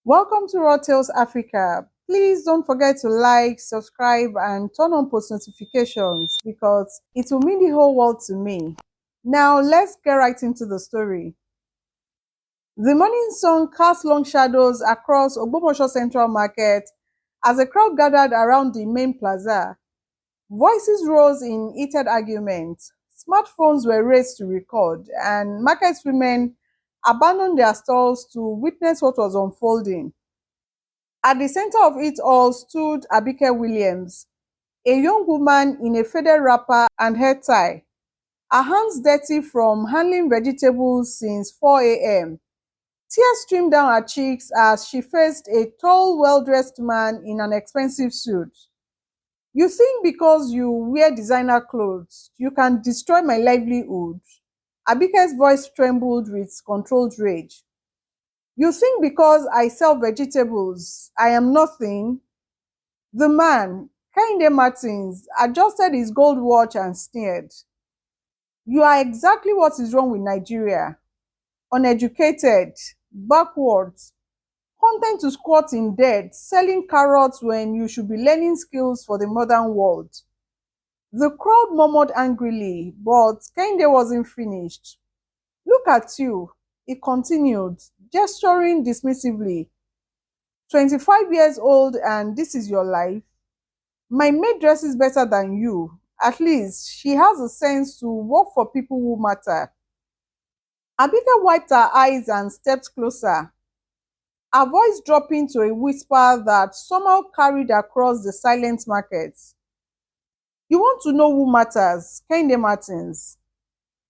Welcome to Raw Tales Africa. Please don't forget to like, subscribe, and turn on post notifications because it will mean the whole world to me. Now, let's get right into the story. The morning sun cast long shadows across Ogbomoso Central Market as a crowd gathered around the main plaza. Voices rose in heated argument. Smartphones were raised to record, and market women abandoned their stalls to witness what was unfolding. At the center of it all stood Abike Williams, a young woman in a faded wrapper and hair tie, her hands dirty from handling vegetables since 4 a.m. Tears streamed down her cheeks as she faced a tall, well dressed man in an expensive suit. You think because you wear designer clothes, you can destroy my livelihood? Abike's voice trembled with controlled rage. You think because I sell vegetables, I am nothing? The man, Kehinde Martins, adjusted his gold watch and sneered. You are exactly what is wrong with Nigeria. Uneducated, backwards, content to squat in debt, selling carrots when you should be learning skills for the modern world. The crowd murmured angrily, but Kehinde wasn't finished. Look at you, he continued, gesturing dismissively. 25 years old and this is your life? My maid dresses better than you. At least she has a sense to work for people who matter. Abika wiped her eyes and stepped closer, her voice dropping to a whisper that somehow carried across the silent market. You want to know who matters, Kehinde Martins?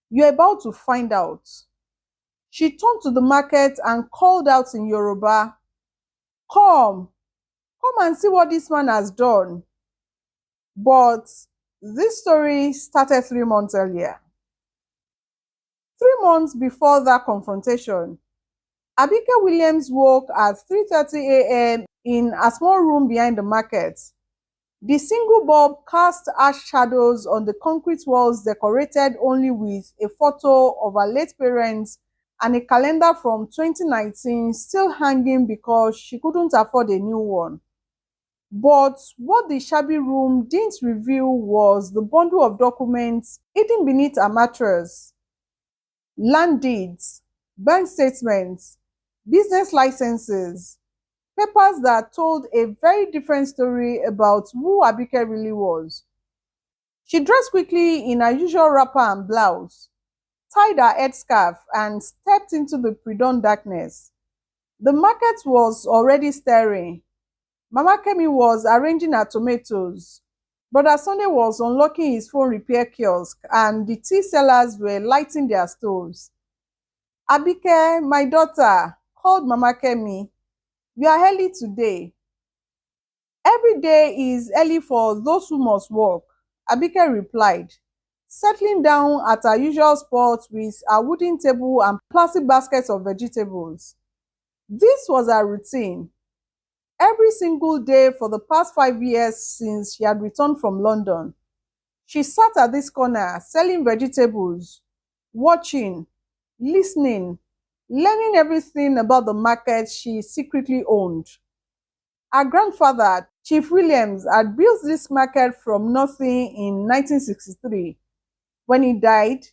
You're about to find out. She turned to the market and called out in Yoruba, Come, come and see what this man has done. But this story started 3 months earlier. 3 months before that confrontation, Abike Williams woke at 3:30 a.m. in a small room behind the market. The single bulb cast harsh shadows on the concrete walls decorated only with a photo of her late parents and a calendar from 2019 still hanging because she couldn't afford a new one. But what the shabby room didn't reveal was the bundle of documents hidden beneath a mattress: land deeds, bank statements, business licenses, papers that told a very different story about who Abike really was. She dressed quickly in her usual wrapper and blouse, tied her headscarf, and stepped into the pre-dawn darkness. The market was already stirring. Mama Kemi was arranging her tomatoes. Brother Sunday was unlocking his phone repair kiosk, and the tea sellers were lighting their stoves. Abike, my daughter, called Mama Kemi. You are early today. Every day is early for those who must work, Abike replied, settling down at her usual spot with a wooden table and plastic baskets of vegetables. This was her routine. Every single day for the past 5 years since she had returned from London, she sat at this corner selling vegetables, watching, listening, learning everything about the market she secretly owned. Her grandfather, Chief Williams, had built this market from nothing in 1963. When he died,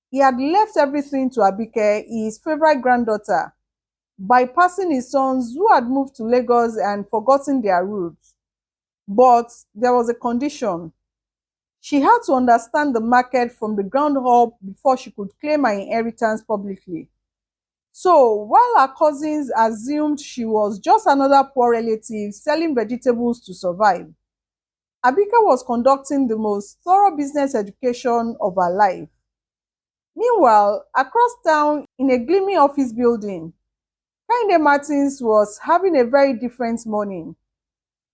he had left everything to Abike, his favorite granddaughter, bypassing his sons who had moved to Lagos and forgotten their roots. But there was a condition. She had to understand the market from the ground up before she could claim her inheritance publicly. So, while her cousins assumed she was just another poor relative selling vegetables to survive, Abike was conducting the most thorough business education of her life. Meanwhile, across town in a gleaming office building, Kehinde Martins was having a very different morning.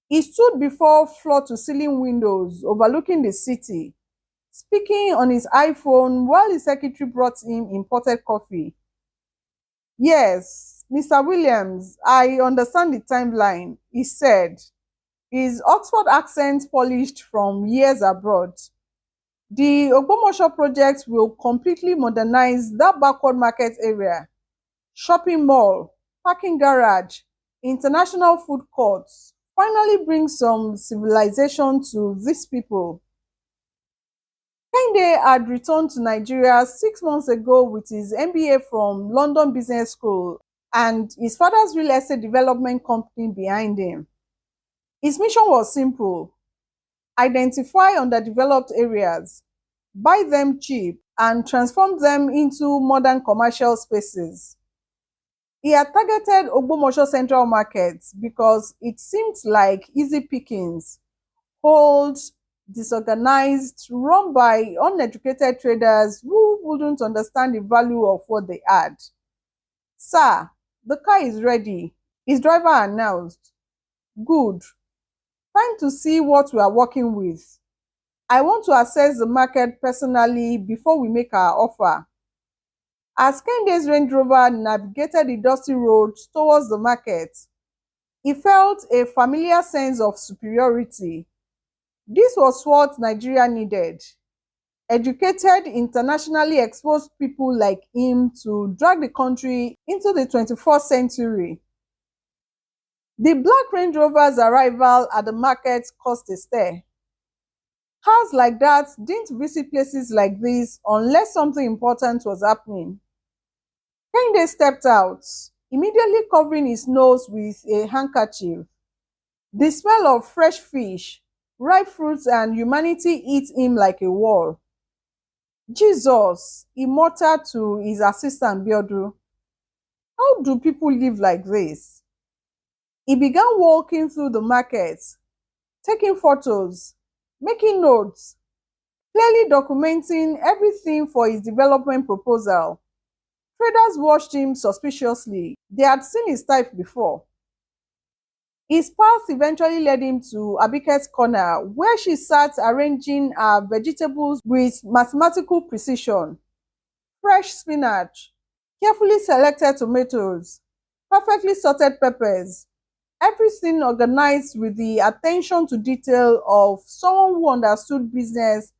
He stood before floor-to-ceiling windows overlooking the city, speaking on his iPhone while his secretary brought him imported coffee. Yes, Mr. Williams, I understand the timeline, he said, his Oxford accent polished from years abroad. The Ogbomoso project will completely modernize that backward market area: shopping mall, parking garage, international food courts finally bring some civilization to these people. Kehinde had returned to Nigeria 6 months ago with his MBA from London Business School and his father's real estate development company behind him. His mission was simple: identify underdeveloped areas, buy them cheap, and transform them into modern commercial spaces. He had targeted Ogbomoso Central Markets because it seemed like easy pickings, old, disorganized, run by uneducated traders who wouldn't understand the value of what they had. Sir, the car is ready, his driver announced. Good. Time to see what we are working with. I want to assess the market personally before we make our offer. As Kehinde's Range Rover navigated the dusty roads towards the market, he felt a familiar sense of superiority. This was what Nigeria needed: educated, internationally exposed people like him to drag the country into the 21st century. The Black Range Rover's arrival at the market caused a stir. Cars like that didn't visit places like this unless something important was happening. Kehinde stepped out, immediately covering his nose with a handkerchief. The smell of fresh fish, ripe fruits, and humanity hit him like a wall. Jesus, he muttered to his assistant Biodu. How do people live like this? He began walking through the market, taking photos, making notes, clearly documenting everything for his development proposal. Traders watched him suspiciously. They had seen his type before. His path eventually led him to Abike's corner, where she sat arranging her vegetables with mathematical precision. Fresh spinach, carefully selected tomatoes, perfectly sorted peppers, everything organized with the attention to detail of someone who understood business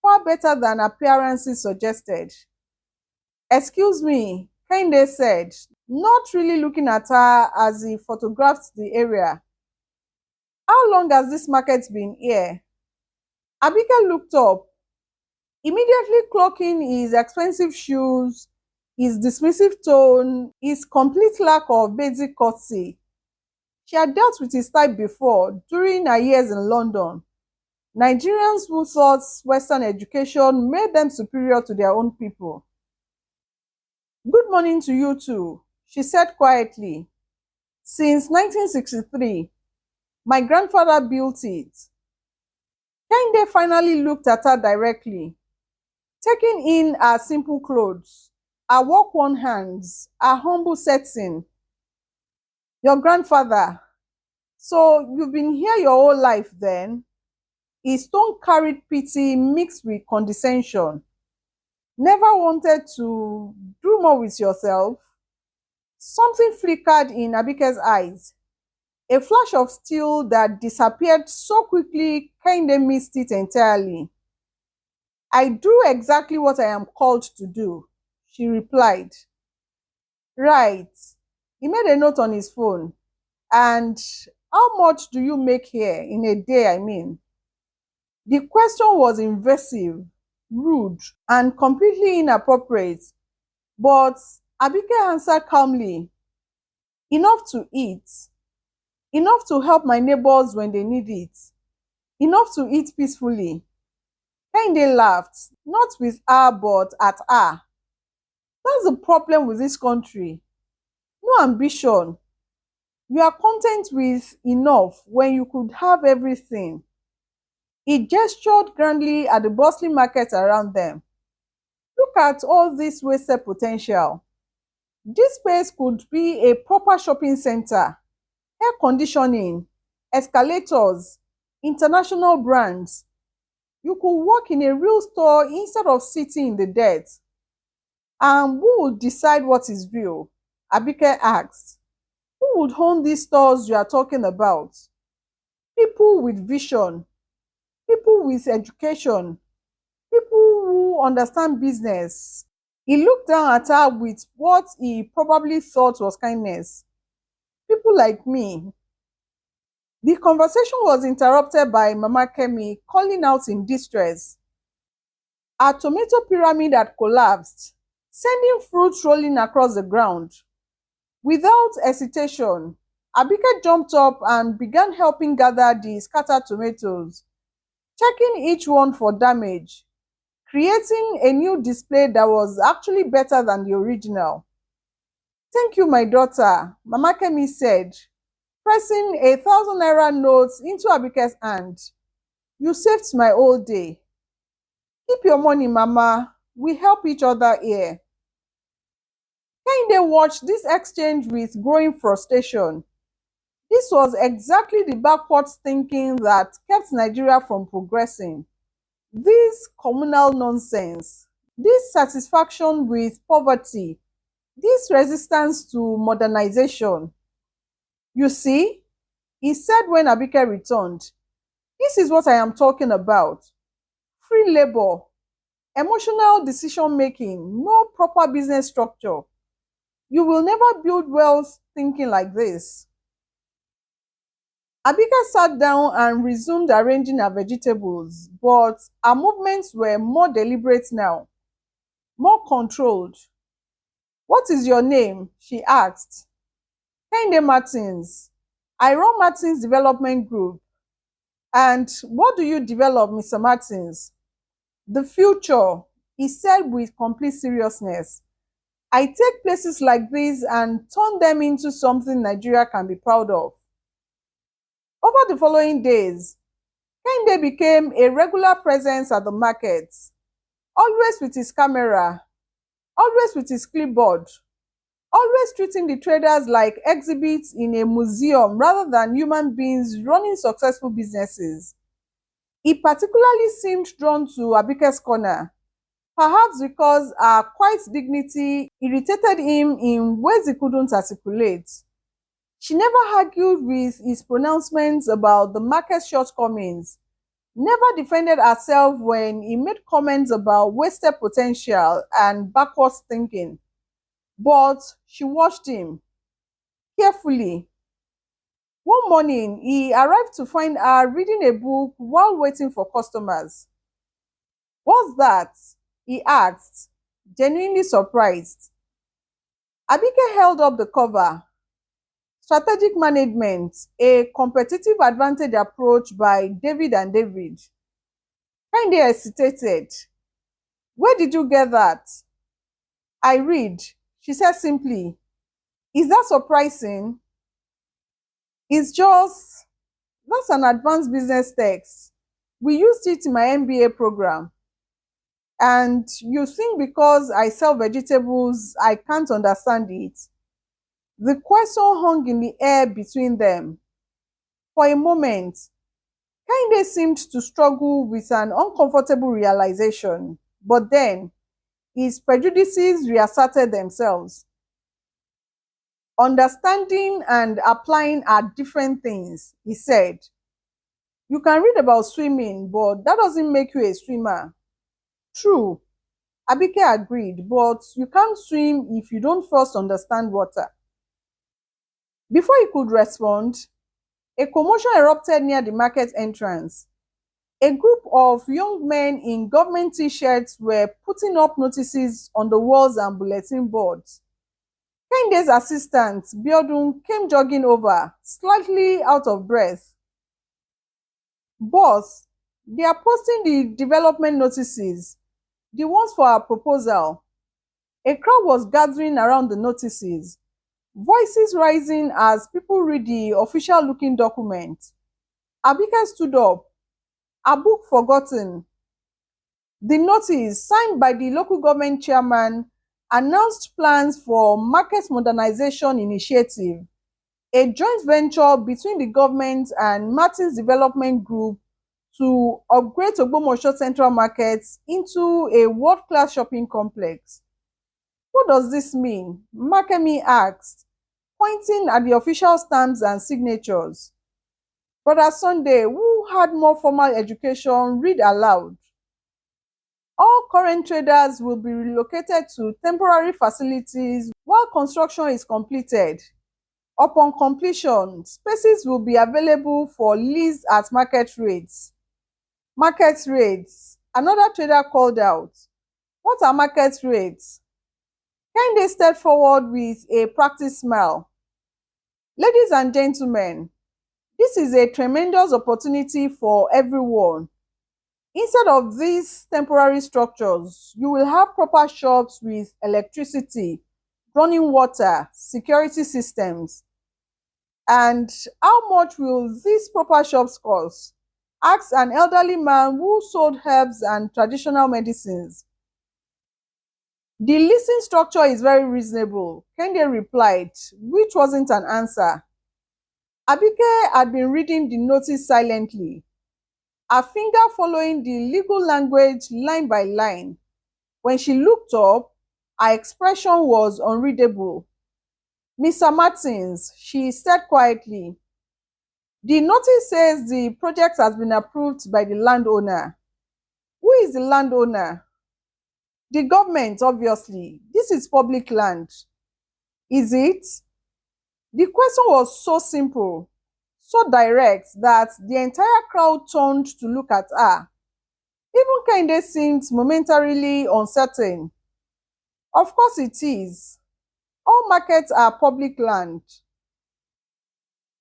far better than appearances suggested. Excuse me, Kehinde said, not really looking at her as he photographed the area. How long has this market been here? Abike looked up, immediately clocking his expensive shoes, his dismissive tone, his complete lack of basic courtesy. She had dealt with his type before during her years in London. Nigerians who thought Western education made them superior to their own people. Good morning to you too, she said quietly. Since 1963, my grandfather built it. Kehinde finally looked at her directly, taking in her simple clothes, her work-worn hands, her humble setting. Your grandfather, so you've been here your whole life then? His tone carried pity mixed with condescension. Never wanted to do more with yourself? Something flickered in Abike's eyes, a flash of steel that disappeared so quickly Kehinde missed it entirely. I do exactly what I am called to do, she replied. Right. He made a note on his phone. And how much do you make here in a day, I mean? The question was invasive, rude, and completely inappropriate. But Abike answered calmly, enough to eat, enough to help my neighbors when they need it, enough to eat peacefully. Kehinde laughed, not with her but at her. That's the problem with this country. No ambition. You are content with enough when you could have everything. He gestured grandly at the bustling market around them. Look at all this wasted potential. This space could be a proper shopping center, air conditioning, escalators, international brands. You could work in a real store instead of sitting in the dirt. And who would decide what is real? Abike asked. Who would own these stores you are talking about? People with vision, people with education, people who understand business. He looked down at her with what he probably thought was kindness. people like me. The conversation was interrupted by Mama Kemi calling out in distress. Our tomato pyramid had collapsed, sending fruit rolling across the ground. Without hesitation, Abike jumped up and began helping gather the scattered tomatoes, checking each one for damage, creating a new display that was actually better than the original. Thank you, my daughter, Mama Kemi said, pressing a 1,000 naira note into Abike's hand. You saved my whole day. Keep your money, Mama. We help each other here. Kehinde watched this exchange with growing frustration. This was exactly the backwards thinking that kept Nigeria from progressing. This communal nonsense, this satisfaction with poverty, this resistance to modernization. You see, he said when Abike returned, this is what I am talking about. Free labor, emotional decision making, no proper business structure. You will never build wealth thinking like this. Abike sat down and resumed arranging her vegetables, but her movements were more deliberate now, more controlled. What is your name? She asked. Kehinde Martins. I run Martins Development Group. And what do you develop, Mr. Martins? The future, he said with complete seriousness. I take places like this and turn them into something Nigeria can be proud of. Over the following days, Kehinde became a regular presence at the markets, always with his camera, always with his clipboard, always treating the traders like exhibits in a museum rather than human beings running successful businesses. He particularly seemed drawn to Abike's corner, perhaps because her quiet dignity irritated him in ways he couldn't articulate. She never argued with his pronouncements about the market's shortcomings, never defended herself when he made comments about wasted potential and backwards thinking. But she watched him carefully. One morning, he arrived to find her reading a book while waiting for customers. What's that? He asked, genuinely surprised. Abike held up the cover. Strategic Management, a competitive advantage approach by David and David. Kehinde hesitated. Where did you get that? I read, she said simply. Is that surprising? It's just, that's an advanced business text. We used it in my MBA program. And you think because I sell vegetables, I can't understand it? The question hung in the air between them. For a moment, Kehinde seemed to struggle with an uncomfortable realization, but then his prejudices reasserted themselves. Understanding and applying are different things, he said. You can read about swimming, but that doesn't make you a swimmer. True, Abike agreed, but you can't swim if you don't first understand water. Before he could respond, a commotion erupted near the market entrance. A group of young men in government t-shirts were putting up notices on the walls and bulletin boards. Kehinde's assistant, Biodun, came jogging over, slightly out of breath. Boss, they are posting the development notices, the ones for our proposal. A crowd was gathering around the notices, voices rising as people read the official-looking document. Abike stood up, a book forgotten. The notice, signed by the local government chairman, announced plans for Market Modernization Initiative, a joint venture between the government and Martins Development Group to upgrade Ogbomoso Central Market into a world-class shopping complex. What does this mean? Makemi asked, pointing at the official stamps and signatures. Brother Sunday, who had more formal education, read aloud. All current traders will be relocated to temporary facilities while construction is completed. Upon completion, spaces will be available for lease at market rates. Market rates. Another trader called out. What are market rates? Kehinde stepped forward with a practiced smile. Ladies and gentlemen, this is a tremendous opportunity for everyone. Instead of these temporary structures, you will have proper shops with electricity, running water, security systems. And how much will these proper shops cost? Asked an elderly man who sold herbs and traditional medicines. The leasing structure is very reasonable, Kehinde replied, which wasn't an answer. Abike had been reading the notice silently, her finger following the legal language line by line. When she looked up, her expression was unreadable. Mr. Martins, she said quietly, the notice says the project has been approved by the landowner. Who is the landowner? The government, obviously. This is public land. Is it? The question was so simple, so direct, that the entire crowd turned to look at her. Even Kehinde seemed momentarily uncertain. Of course it is. All markets are public land.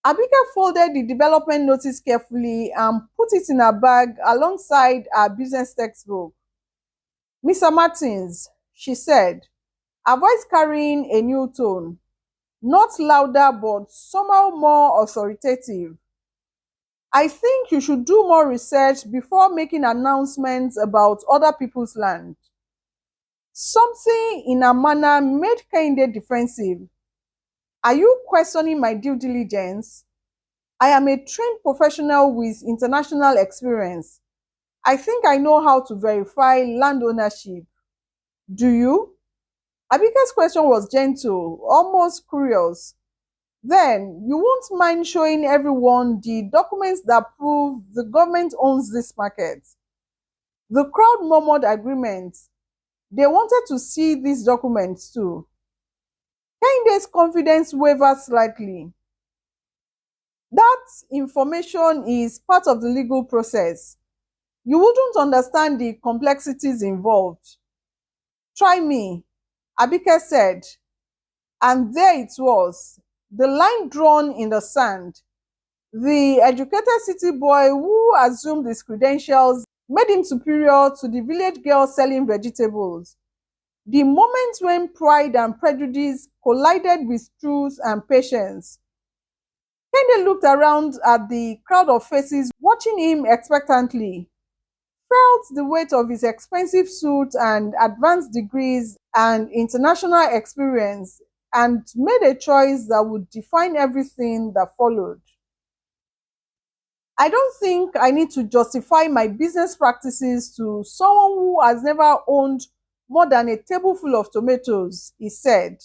Abike folded the development notice carefully and put it in her bag alongside her business textbook. Mr. Martins, she said, her voice carrying a new tone, not louder but somehow more authoritative. I think you should do more research before making announcements about other people's land. Something in her manner made Kehinde defensive. Are you questioning my due diligence? I am a trained professional with international experience. I think I know how to verify land ownership. Do you? Abike's question was gentle, almost curious. Then, you won't mind showing everyone the documents that prove the government owns this market. The crowd murmured agreement. They wanted to see these documents too. Kehinde's confidence wavered slightly. That information is part of the legal process. You wouldn't understand the complexities involved. Try me, Abike said, and there it was, the line drawn in the sand. The educated city boy who assumed his credentials made him superior to the village girl selling vegetables. The moment when pride and prejudice collided with truth and patience. Kehinde looked around at the crowd of faces watching him expectantly, felt the weight of his expensive suit and advanced degrees and international experience, and made a choice that would define everything that followed. I don't think I need to justify my business practices to someone who has never owned more than a tableful of tomatoes, he said.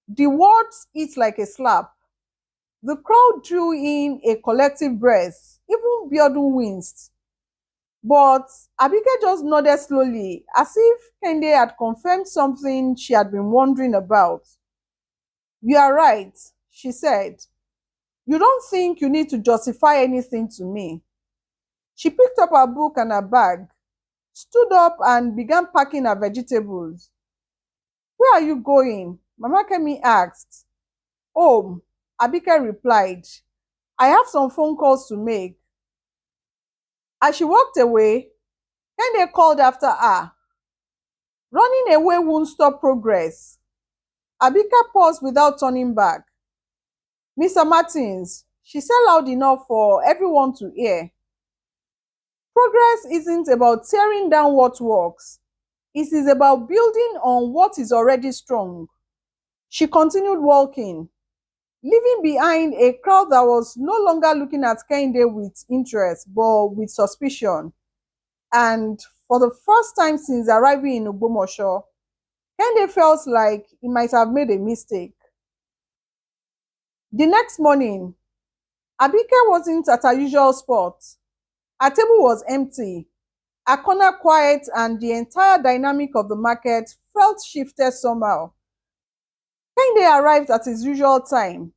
The words hit like a slap. The crowd drew in a collective breath. Even Biodun winced. But Abike just nodded slowly, as if Kehinde had confirmed something she had been wondering about. You are right, she said. You don't think you need to justify anything to me. She picked up her book and her bag, stood up and began packing her vegetables. Where are you going? Mama Kemi asked. Home, Abike replied. I have some phone calls to make. As she walked away, Kehinde called after her. Running away won't stop progress. Abike paused without turning back. Mr. Martins, she said loud enough for everyone to hear. Progress isn't about tearing down what works. It is about building on what is already strong. She continued walking, leaving behind a crowd that was no longer looking at Kehinde with interest, but with suspicion. And for the first time since arriving in Ogbomoso, Kehinde felt like he might have made a mistake. The next morning, Abike wasn't at her usual spot. Her table was empty, her corner quiet, and the entire dynamic of the market felt shifted somehow. Kehinde arrived at his usual time.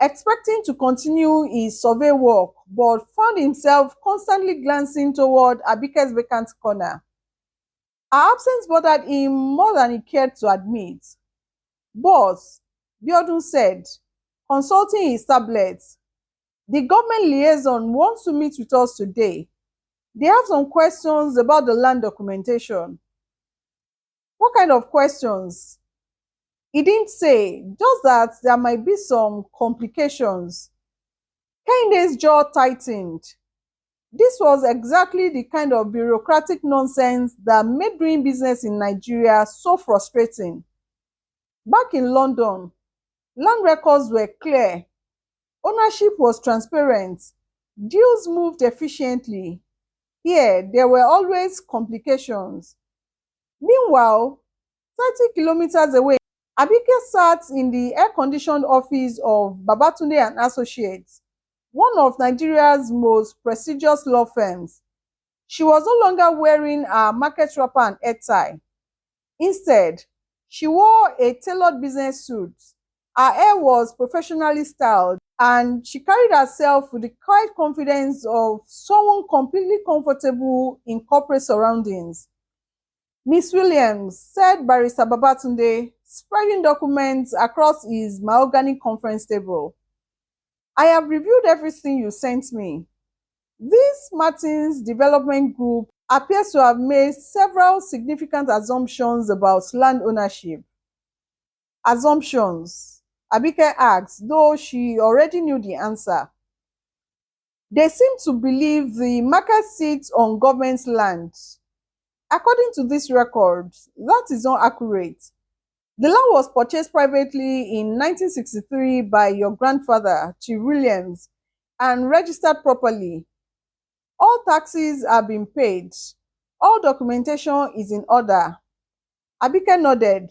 expecting to continue his survey work, but found himself constantly glancing toward Abike's vacant corner. Her absence bothered him more than he cared to admit. Boss, Biodun said, consulting his tablet, the government liaison wants to meet with us today. They have some questions about the land documentation. What kind of questions? He didn't say, just that there might be some complications. Kehinde's jaw tightened. This was exactly the kind of bureaucratic nonsense that made doing business in Nigeria so frustrating. Back in London, land records were clear, ownership was transparent, deals moved efficiently. Here, there were always complications. Meanwhile, 30 kilometers away, Abike sat in the air-conditioned office of Babatunde and Associates, one of Nigeria's most prestigious law firms. She was no longer wearing a market wrapper and head tie. Instead, she wore a tailored business suit. Her hair was professionally styled, and she carried herself with the quiet confidence of someone completely comfortable in corporate surroundings. Miss Williams, said Barrister Babatunde, spreading documents across his mahogany conference table. I have reviewed everything you sent me. This Martins Development Group appears to have made several significant assumptions about land ownership. Assumptions, Abike asked, though she already knew the answer. They seem to believe the market sits on government land. According to this record, that is not accurate. The land was purchased privately in 1963 by your grandfather, Chief Williams, and registered properly. All taxes have been paid. All documentation is in order. Abike nodded.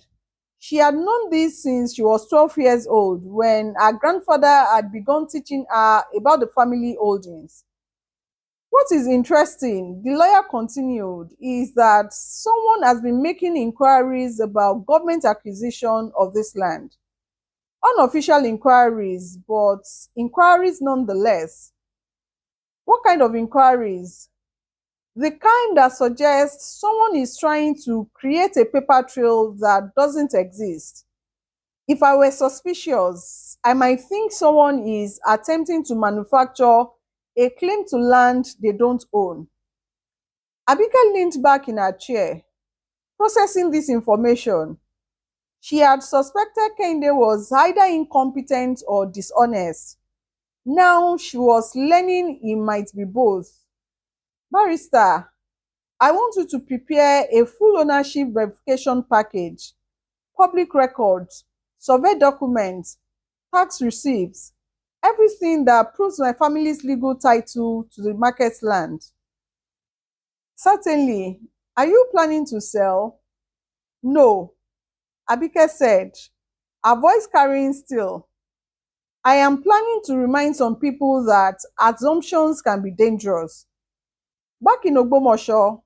She had known this since she was 12 years old, when her grandfather had begun teaching her about the family holdings. What is interesting, the lawyer continued, is that someone has been making inquiries about government acquisition of this land. Unofficial inquiries, but inquiries nonetheless. What kind of inquiries? The kind that suggests someone is trying to create a paper trail that doesn't exist. If I were suspicious, I might think someone is attempting to manufacture a claim to land they don't own. Abike leaned back in her chair, processing this information. She had suspected Kehinde was either incompetent or dishonest. Now she was learning he might be both. Barrister, I want you to prepare a full ownership verification package, public records, survey documents, tax receipts, everything that proves my family's legal title to the market land. Certainly. Are you planning to sell? No, Abike said, her voice carrying still. I am planning to remind some people that assumptions can be dangerous. Back in Ogbomoso,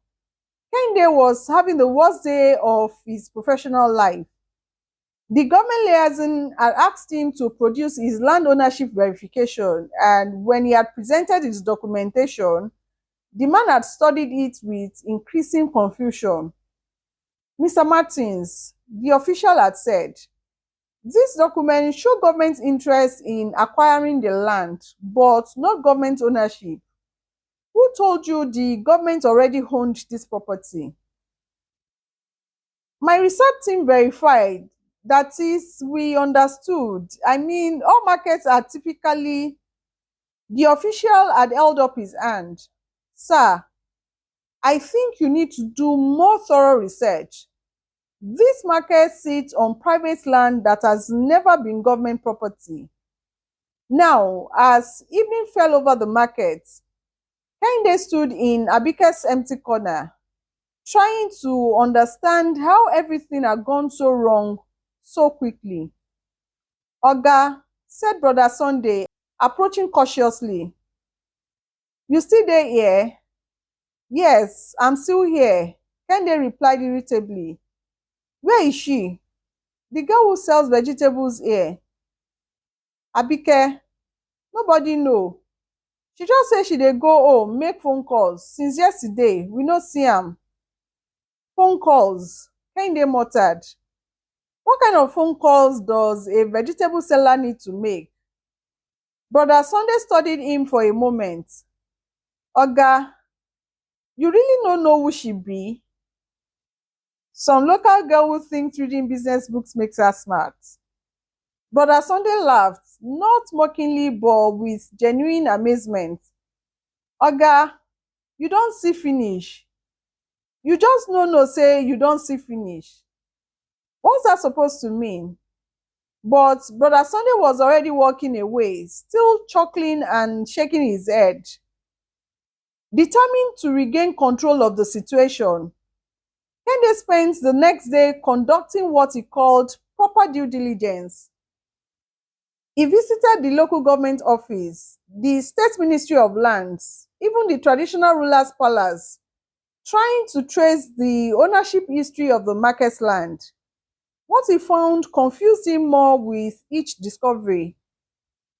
Kehinde was having the worst day of his professional life. The government liaison had asked him to produce his land ownership verification, and when he had presented his documentation, the man had studied it with increasing confusion. Mr. Martins, the official had said, this document shows government interest in acquiring the land, but not government ownership. Who told you the government already owned this property? My research team verified. That is, we understood. I mean, all markets are typically. The official had held up his hand. Sir, I think you need to do more thorough research. This market sits on private land that has never been government property. Now, as evening fell over the market, Kehinde stood in Abike's empty corner, trying to understand how everything had gone so wrong so quickly. Oga, said Brother Sunday, approaching cautiously. You still there here? Yes, I'm still here, Kehinde replied irritably. Where is she? The girl who sells vegetables here. Abike, nobody know. She just say she dey go home make phone calls. Since yesterday, we no see am. Phone calls. Kehinde muttered. What kind of phone calls does a vegetable seller need to make? Brother Sunday studied him for a moment. Oga, you really no know who she be? Some local girl who thinks reading business books makes her smart. Brother Sunday laughed, not mockingly but with genuine amazement. Oga, you don see finish. You just no know say you don see finish. What's that supposed to mean? But Brother Sunday was already walking away, still chuckling and shaking his head. Determined to regain control of the situation, Kehinde spent the next day conducting what he called proper due diligence. He visited the local government office, the State Ministry of Lands, even the traditional ruler's palace, trying to trace the ownership history of the market's land. What he found confused him more with each discovery.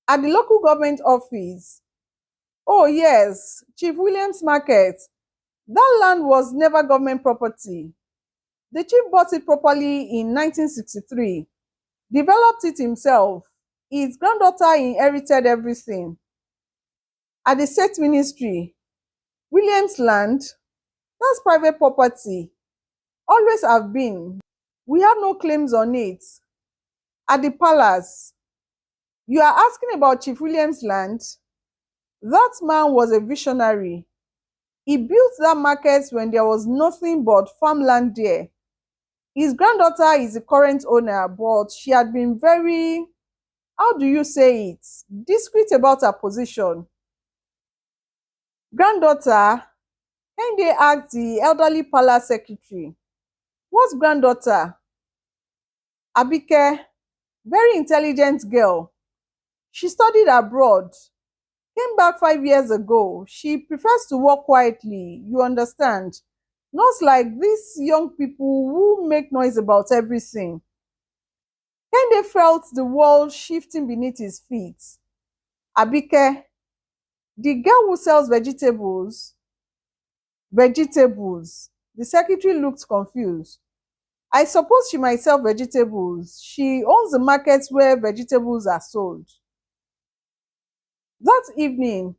At the local government office, oh yes, Chief Williams Market, that land was never government property. The chief bought it properly in 1963, developed it himself. His granddaughter inherited everything. At the state ministry, Williams land, that's private property, always have been. We have no claims on it. At the palace, you are asking about Chief Williams land? That man was a visionary. He built that market when there was nothing but farmland there. His granddaughter is the current owner, but she had been very, how do you say it, discreet about her position. Granddaughter, Kehinde asked the elderly palace secretary. What's granddaughter? Abike, very intelligent girl. She studied abroad, came back 5 years ago. She prefers to work quietly, you understand. Not like these young people who make noise about everything. Kehinde felt the world shifting beneath his feet. Abike, the girl who sells vegetables, the secretary looked confused. I suppose she might sell vegetables. She owns the markets where vegetables are sold. That evening,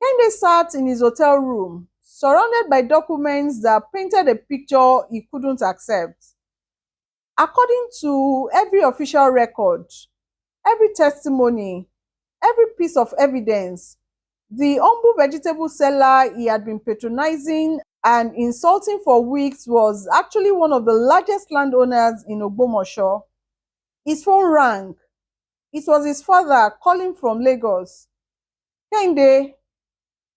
Kehinde sat in his hotel room, surrounded by documents that painted a picture he couldn't accept. According to every official record, every testimony, every piece of evidence, the humble vegetable seller he had been patronizing and insulting for weeks was actually one of the largest landowners in Ogbomoso. His phone rang. It was his father calling from Lagos. Kehinde,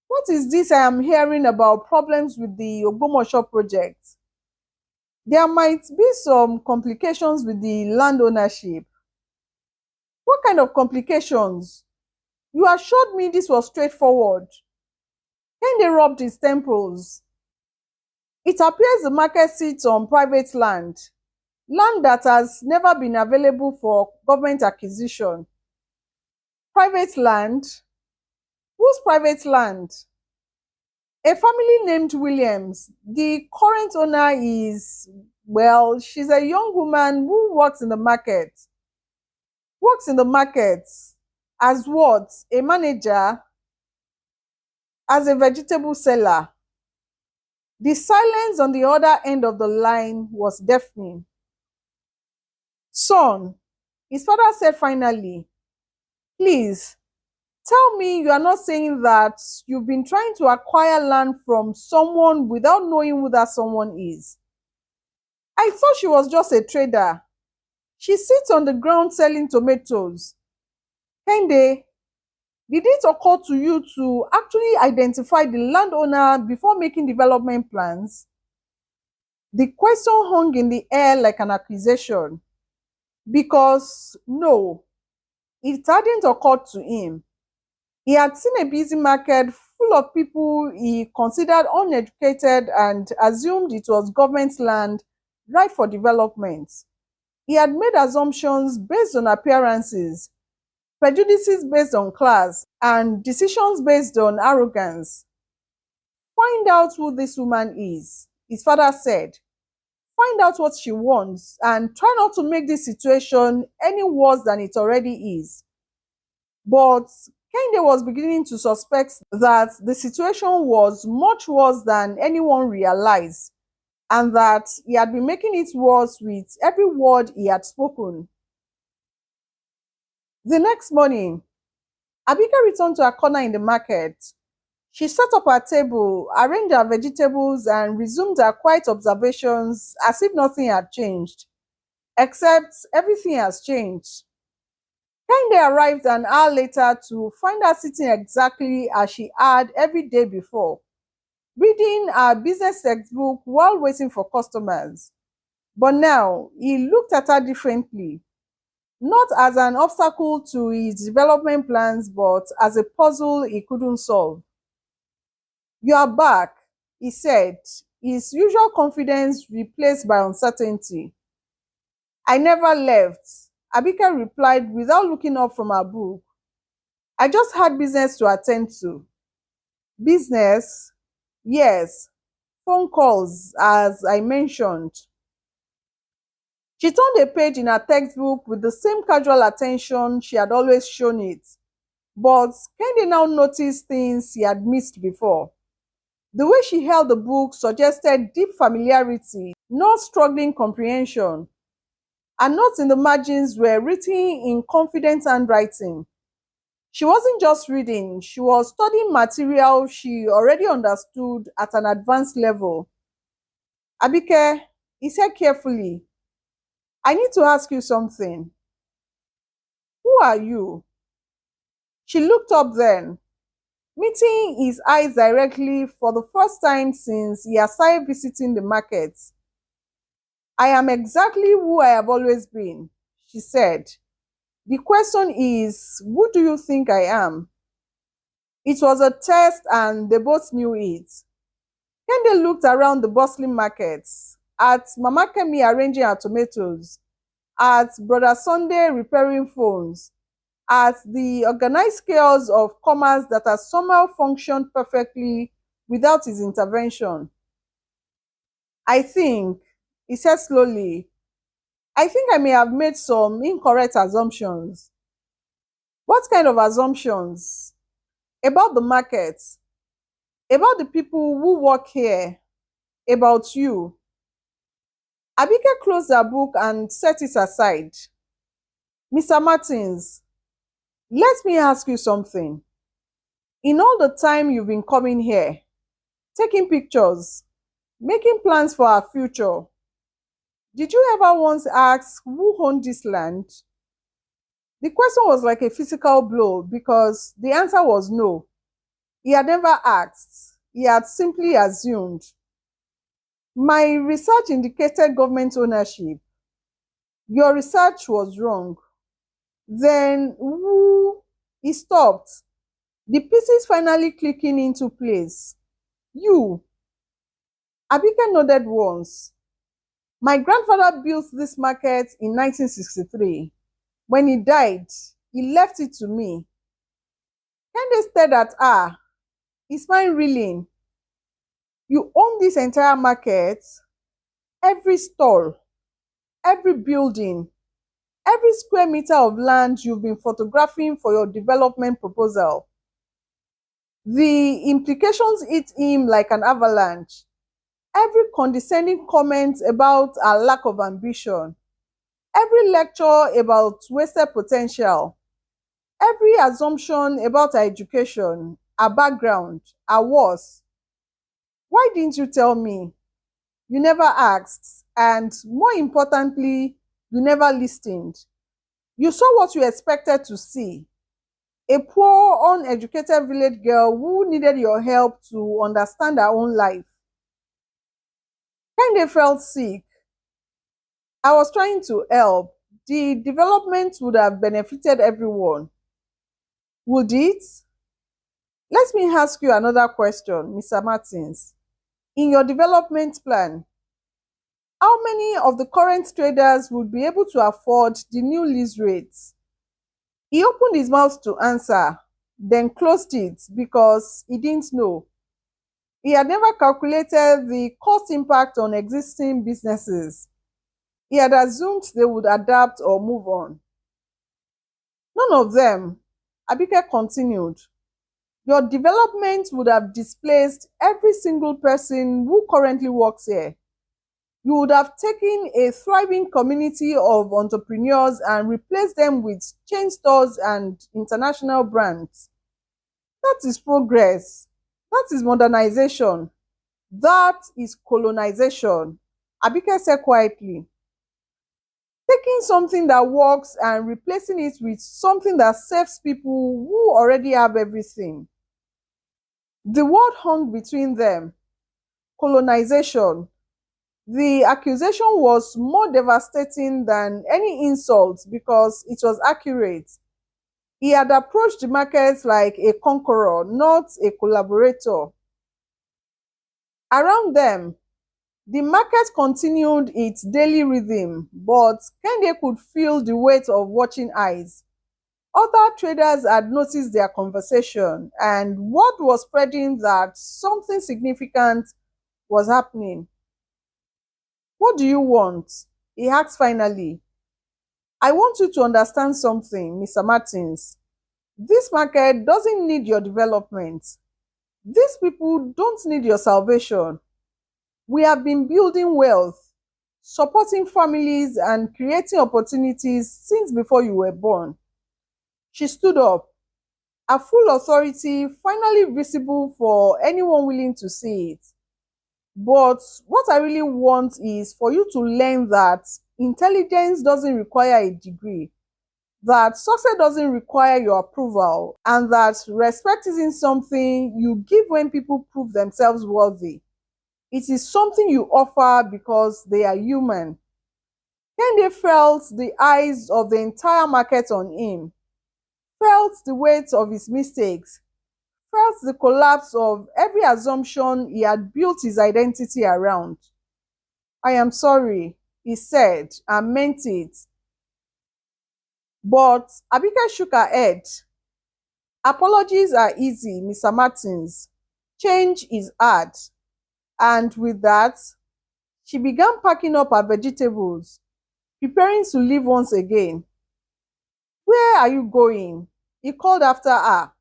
what is this I am hearing about problems with the Ogbomoso project? There might be some complications with the land ownership. What kind of complications? You assured me this was straightforward. Kehinde rubbed his temples. It appears the market sits on private land that has never been available for government acquisition. Private land? Whose private land? A family named Williams. The current owner is, well, she's a young woman who works in the market. Works in the market as what? A manager? As a vegetable seller? The silence on the other end of the line was deafening. Son, his father said finally, please, tell me you are not saying that you've been trying to acquire land from someone without knowing who that someone is. I thought she was just a trader. She sits on the ground selling tomatoes. Kehinde, did it occur to you to actually identify the landowner before making development plans? The question hung in the air like an accusation. Because no, it hadn't occurred to him. He had seen a busy market full of people he considered uneducated and assumed it was government land ripe for development. He had made assumptions based on appearances. prejudices based on class, and decisions based on arrogance. Find out who this woman is, his father said. Find out what she wants and try not to make this situation any worse than it already is. But Kehinde was beginning to suspect that the situation was much worse than anyone realized, and that he had been making it worse with every word he had spoken. The next morning, Abike returned to her corner in the market. She set up her table, arranged her vegetables, and resumed her quiet observations as if nothing had changed. Except everything has changed. Kehinde arrived an hour later to find her sitting exactly as she had every day before, reading her business textbook while waiting for customers. But now he looked at her differently, not as an obstacle to his development plans, but as a puzzle he couldn't solve. "You are back," he said, his usual confidence replaced by uncertainty. "I never left," Abike replied without looking up from her book. "I just had business to attend to." "Business?" "Yes, phone calls, as I mentioned." She turned a page in her textbook with the same casual attention she had always shown it. But Kehinde now noticed things he had missed before. The way she held the book suggested deep familiarity, not struggling comprehension. Her notes in the margins were written in confident handwriting. She wasn't just reading, she was studying material she already understood at an advanced level. "Abike," he said carefully, "I need to ask you something. Who are you?" She looked up then, meeting his eyes directly for the first time since he had started visiting the market. "I am exactly who I have always been," she said. "The question is, who do you think I am?" It was a test and they both knew it. Then they looked around the bustling markets, at Mama Kemi arranging her tomatoes, at Brother Sunday repairing phones, at the organized chaos of commerce that has somehow functioned perfectly without his intervention. "I think," he said slowly, "I think I may have made some incorrect assumptions." "What kind of assumptions?" "About the market, about the people who work here, about you." Abike closed her book and set it aside. "Mr. Martins, let me ask you something. In all the time you've been coming here, taking pictures, making plans for our future, did you ever once ask who owned this land?" The question was like a physical blow because the answer was no. He had never asked, he had simply assumed. "My research indicated government ownership." "Your research was wrong." "Then who?" He stopped, the pieces finally clicking into place. "You." Abike nodded once. "My grandfather built this market in 1963. When he died, he left it to me." Kende stared at her, his mind reeling. "You own this entire market, every stall, every building, every square meter of land you've been photographing for your development proposal." The implications hit him like an avalanche. Every condescending comment about her lack of ambition, every lecture about wasted potential, every assumption about her education, her background, her worth. "Why didn't you tell me?" You never asked, and more importantly, you never listened. You saw what you expected to see: a poor, uneducated village girl who needed your help to understand her own life. When they felt sick, "I was trying to help. The development would have benefited everyone." Would it? Let me ask you another question, Mr. Martins. In your development plan, how many of the current traders would be able to afford the new lease rates? He opened his mouth to answer, then closed it because he didn't know. He had never calculated the cost impact on existing businesses. He had assumed they would adapt or move on. None of them. Abike continued. Your development would have displaced every single person who currently works here. You would have taken a thriving community of entrepreneurs and replaced them with chain stores and international brands. That is progress. That is modernization. That is colonization. Abike said quietly. Taking something that works and replacing it with something that serves people who already have everything. The word hung between them. Colonization. The accusation was more devastating than any insult because it was accurate. He had approached the market like a conqueror, not a collaborator. Around them, the market continued its daily rhythm, but Kehinde could feel the weight of watching eyes. Other traders had noticed their conversation, and word was spreading that something significant was happening. What do you want? He asked finally. I want you to understand something, Mr. Martins. This market doesn't need your development. These people don't need your salvation. We have been building wealth, supporting families, and creating opportunities since before you were born. She stood up, her full authority finally visible for anyone willing to see it. But what I really want is for you to learn that intelligence doesn't require a degree, that success doesn't require your approval, and that respect isn't something you give when people prove themselves worthy. It is something you offer because they are human. Kehinde felt the eyes of the entire market on him, felt the weight of his mistakes, felt the collapse of every assumption he had built his identity around. I am sorry, he said, and meant it. But Abike shook her head. Apologies are easy, Mr. Martins. Change is hard. And with that, she began packing up her vegetables, preparing to leave once again. Where are you going? He called after her.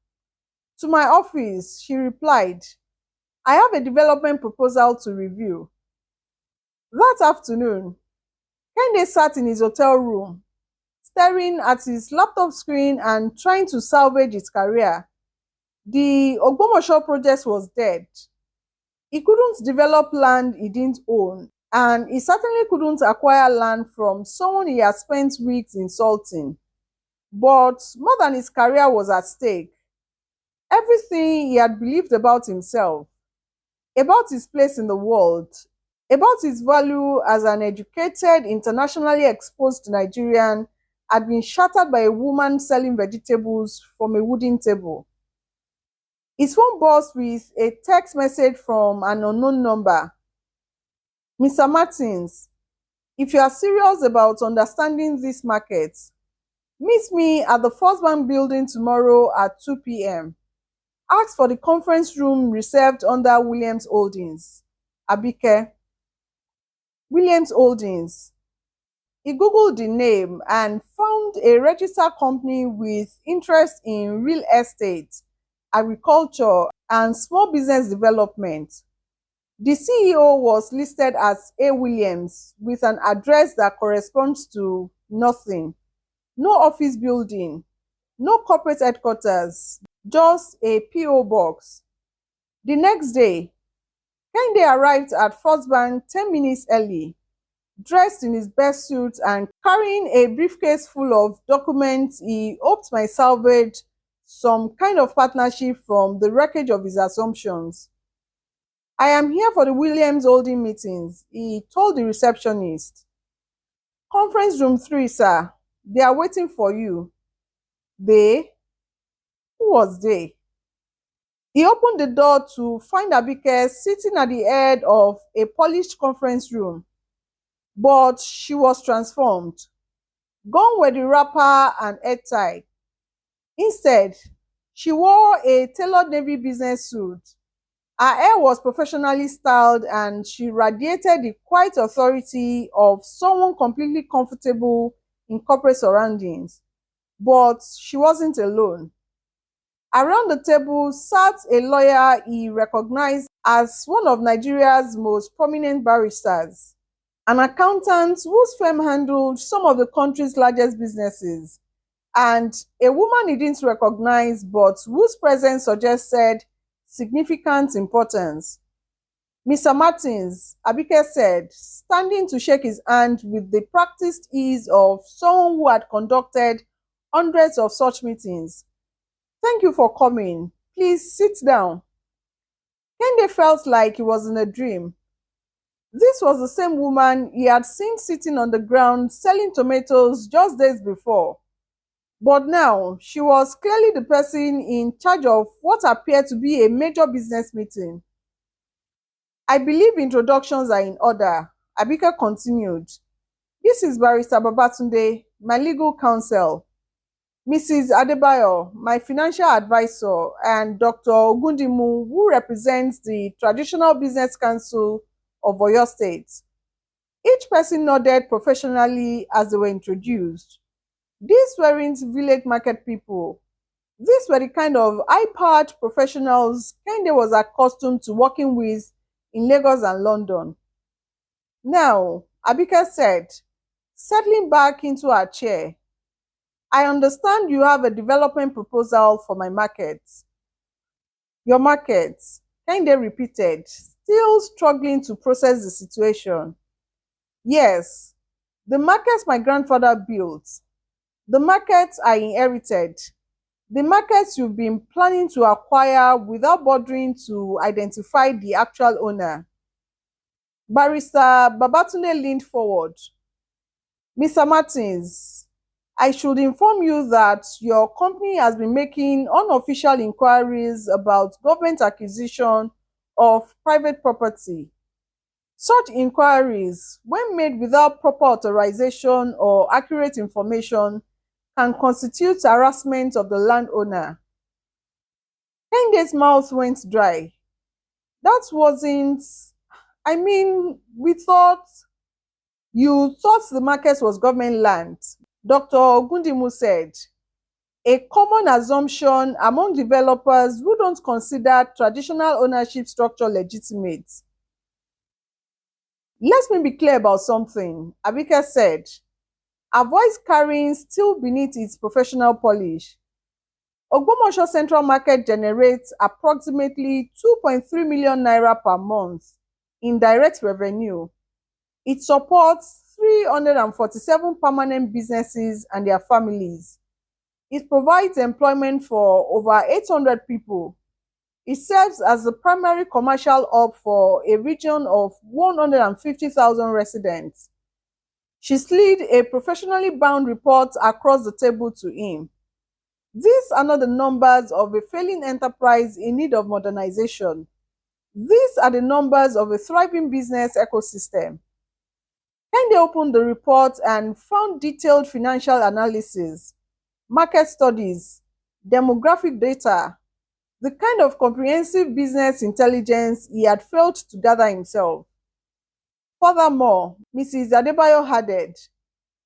To my office, she replied. I have a development proposal to review. That afternoon, Kehinde sat in his hotel room, staring at his laptop screen and trying to salvage his career. The Ogbomoso project was dead. He couldn't develop land he didn't own, and he certainly couldn't acquire land from someone he had spent weeks insulting. But more than his career was at stake, everything he had believed about himself, about his place in the world, about his value as an educated, internationally exposed Nigerian had been shattered by a woman selling vegetables from a wooden table. His phone buzzed with a text message from an unknown number. Mr. Martins, if you are serious about understanding this market, meet me at the First Bank building tomorrow at 2 p.m. Ask for the conference room reserved under Williams Holdings. Abike. Williams Holdings. He Googled the name and found a registered company with interest in real estate, agriculture, and small business development. The CEO was listed as A. Williams with an address that corresponds to nothing. No office building, no corporate headquarters, just a P.O. box. The next day, Kehinde arrived at First Bank 10 minutes early, dressed in his best suit and carrying a briefcase full of documents he hoped might salvage some kind of partnership from the wreckage of his assumptions. I am here for the Williams Holding meetings, he told the receptionist. Conference room 3, sir. They are waiting for you. They? Who was they? He opened the door to find Abike sitting at the head of a polished conference room. But she was transformed. Gone were the wrapper and head tie. Instead, she wore a tailored navy business suit. Her hair was professionally styled and she radiated the quiet authority of someone completely comfortable in corporate surroundings. But she wasn't alone. Around the table sat a lawyer he recognized as one of Nigeria's most prominent barristers, an accountant whose firm handled some of the country's largest businesses, and a woman he didn't recognize but whose presence suggested significant importance. Mr. Martins, Abike said, standing to shake his hand with the practiced ease of someone who had conducted hundreds of such meetings. Thank you for coming. Please sit down. Kende felt like he was in a dream. This was the same woman he had seen sitting on the ground selling tomatoes just days before. But now, she was clearly the person in charge of what appeared to be a major business meeting. I believe introductions are in order, Abike continued. This is Barrister Babatunde, my legal counsel. Mrs. Adebayo, my financial advisor, and Dr. Ogundimu, who represents the Traditional Business Council of Oyo State. Each person nodded professionally as they were introduced. These weren't village market people. These were the kind of high-powered professionals Kende was accustomed to working with in Lagos and London. Now, Abike said, settling back into her chair, I understand you have a development proposal for my market. Your market, Kende repeated, still struggling to process the situation. Yes, the markets my grandfather built, the markets I inherited, the markets you've been planning to acquire without bothering to identify the actual owner. Barrister Babatunde leaned forward. Mr. Martins, I should inform you that your company has been making unofficial inquiries about government acquisition of private property. Such inquiries, when made without proper authorization or accurate information, can constitute harassment of the landowner. Kende's mouth went dry. That wasn't, you thought the market was government land, Dr. Ogundimu said. A common assumption among developers who don't consider traditional ownership structure legitimate. Let me be clear about something, Abike said, her voice carrying still beneath its professional polish. Ogbomoso Central Market generates approximately 2.3 million naira per month in direct revenue. It supports 347 permanent businesses and their families. It provides employment for over 800 people. It serves as the primary commercial hub for a region of 150,000 residents. She slid a professionally bound report across the table to him. These are not the numbers of a failing enterprise in need of modernization. These are the numbers of a thriving business ecosystem. Kende opened the report and found detailed financial analysis, market studies, demographic data, the kind of comprehensive business intelligence he had failed to gather himself. Furthermore, Mrs. Adebayo added,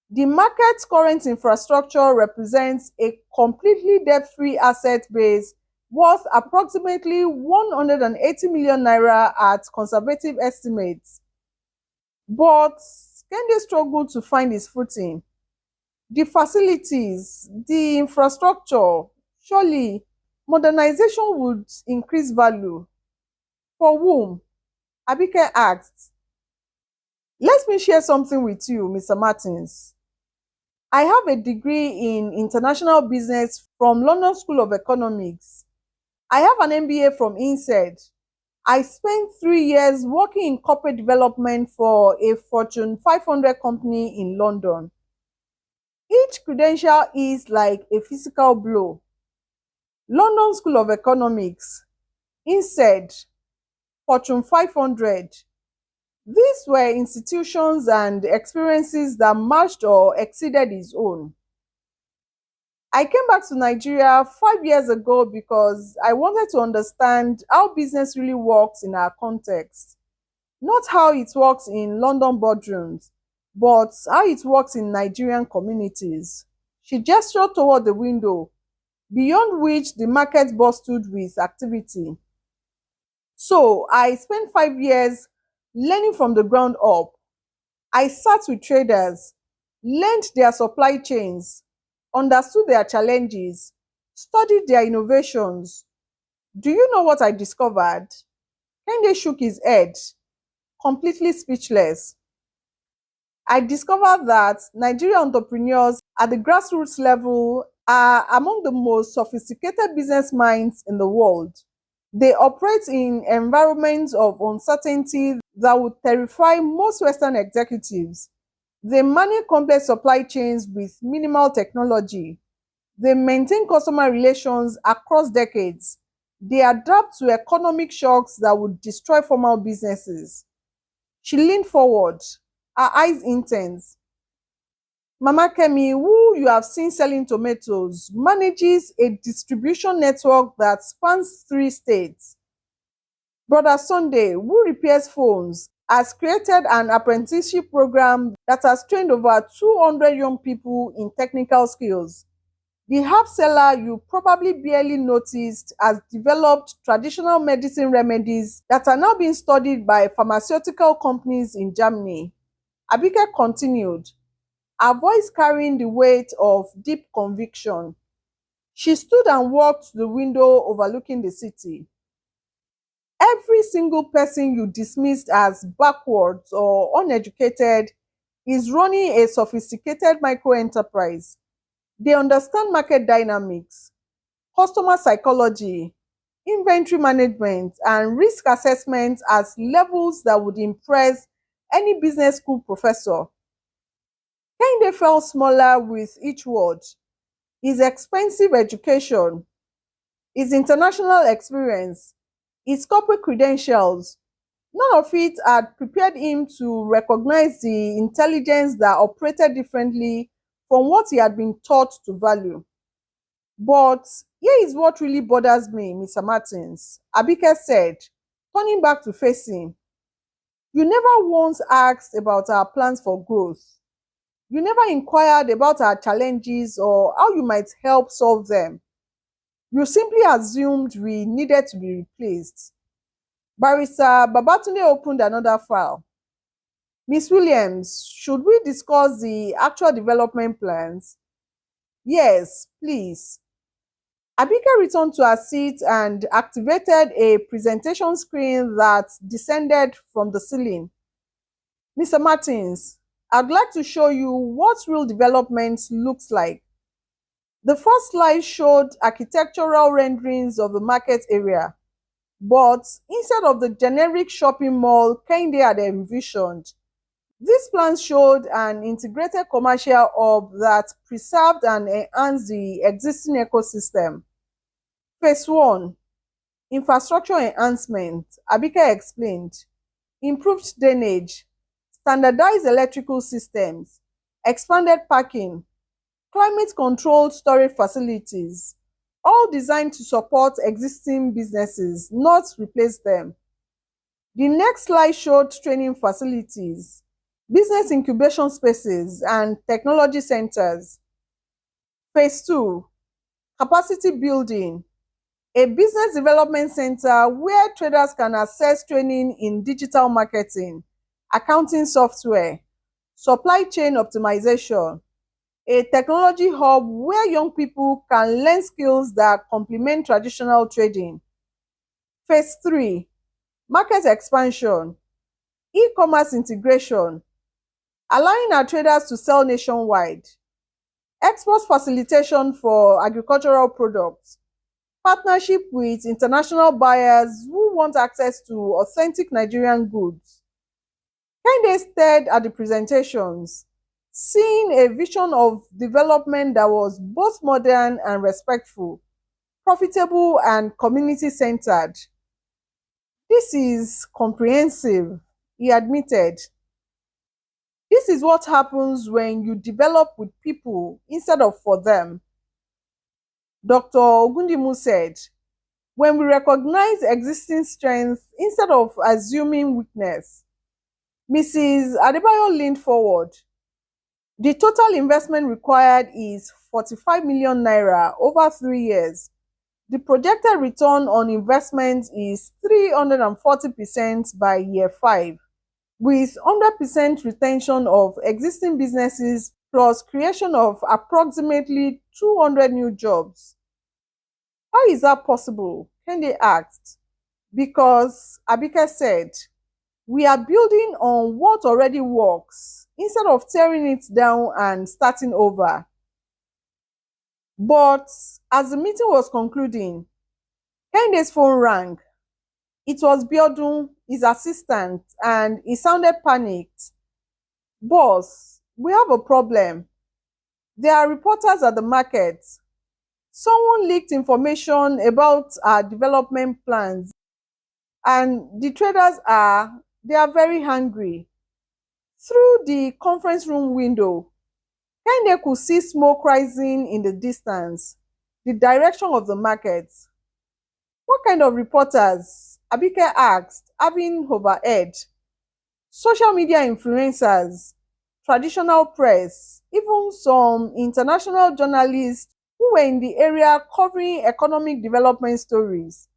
the market's current infrastructure represents a completely debt-free asset base worth approximately 180 million naira at conservative estimates. But Kende struggled to find his footing. The facilities, the infrastructure, surely modernization would increase value. For whom? Abike asked. Let me share something with you, Mr. Martins. I have a degree in international business from London School of Economics. I have an MBA from INSEAD. I spent 3 years working in corporate development for a Fortune 500 company in London. Each credential is like a physical blow. London School of Economics, INSEAD, Fortune 500. These were institutions and experiences that matched or exceeded his own. I came back to Nigeria 5 years ago because I wanted to understand how business really works in our context. Not how it works in London boardrooms, but how it works in Nigerian communities. She gestured toward the window, beyond which the market bustled with activity. So I spent 5 years learning from the ground up. I sat with traders, learned their supply chains, understood their challenges, studied their innovations. Do you know what I discovered? Kende shook his head, completely speechless. I discovered that Nigerian entrepreneurs at the grassroots level are among the most sophisticated business minds in the world. They operate in environments of uncertainty that would terrify most Western executives. They manage complex supply chains with minimal technology. They maintain customer relations across decades. They adapt to economic shocks that would destroy formal businesses. She leaned forward, her eyes intense. Mama Kemi, who you have seen selling tomatoes, manages a distribution network that spans 3 states. Brother Sunday, who repairs phones, has created an apprenticeship program that has trained over 200 young people in technical skills. The herb seller you probably barely noticed has developed traditional medicine remedies that are now being studied by pharmaceutical companies in Germany. Abike continued, her voice carrying the weight of deep conviction. She stood and walked to the window overlooking the city. Every single person you dismissed as backwards or uneducated is running a sophisticated micro enterprise. They understand market dynamics, customer psychology, inventory management, and risk assessment as levels that would impress any business school professor. Kehinde felt smaller with each word. His expensive education, his international experience, his corporate credentials, none of it had prepared him to recognize the intelligence that operated differently from what he had been taught to value. But here is what really bothers me, Mr. Martins, Abike said, turning back to face him. You never once asked about our plans for growth. You never inquired about our challenges or how you might help solve them. You simply assumed we needed to be replaced. Barrister Babatunde opened another file. Miss Williams, should we discuss the actual development plans? Yes, please. Abike returned to her seat and activated a presentation screen that descended from the ceiling. Mr. Martins, I'd like to show you what real development looks like. The first slide showed architectural renderings of the market area, but instead of the generic shopping mall Kehinde had envisioned, these plans showed an integrated commercial hub that preserved and enhanced the existing ecosystem. Phase 1, infrastructure enhancement, Abike explained, improved drainage, standardized electrical systems, expanded parking, climate-controlled storage facilities, all designed to support existing businesses, not replace them. The next slide showed training facilities, business incubation spaces, and technology centers. Phase 2, capacity building, a business development center where traders can access training in digital marketing, accounting software, supply chain optimization, a technology hub where young people can learn skills that complement traditional trading. Phase 3, market expansion, e-commerce integration, allowing our traders to sell nationwide, export facilitation for agricultural products, partnership with international buyers who want access to authentic Nigerian goods. Kehinde stared at the presentations, seeing a vision of development that was both modern and respectful, profitable and community-centered. This is comprehensive, he admitted. This is what happens when you develop with people instead of for them. Dr. Ogundimu said, when we recognize existing strengths instead of assuming weakness. Mrs. Adebayo leaned forward. The total investment required is 45 million naira over 3 years. The projected return on investment is 340% by year 5, with 100% retention of existing businesses plus creation of approximately 200 new jobs. How is that possible? Kende asked. Because Abike said, we are building on what already works instead of tearing it down and starting over. But as the meeting was concluding, Kende's phone rang. It was Biodun, his assistant, and he sounded panicked. Boss, we have a problem. There are reporters at the market. Someone leaked information about our development plans, and the traders they are very hungry. Through the conference room window, Kende could see smoke rising in the distance, the direction of the market. What kind of reporters? Abike asked, having overheard. Social media influencers, traditional press, even some international journalists who were in the area covering economic development stories.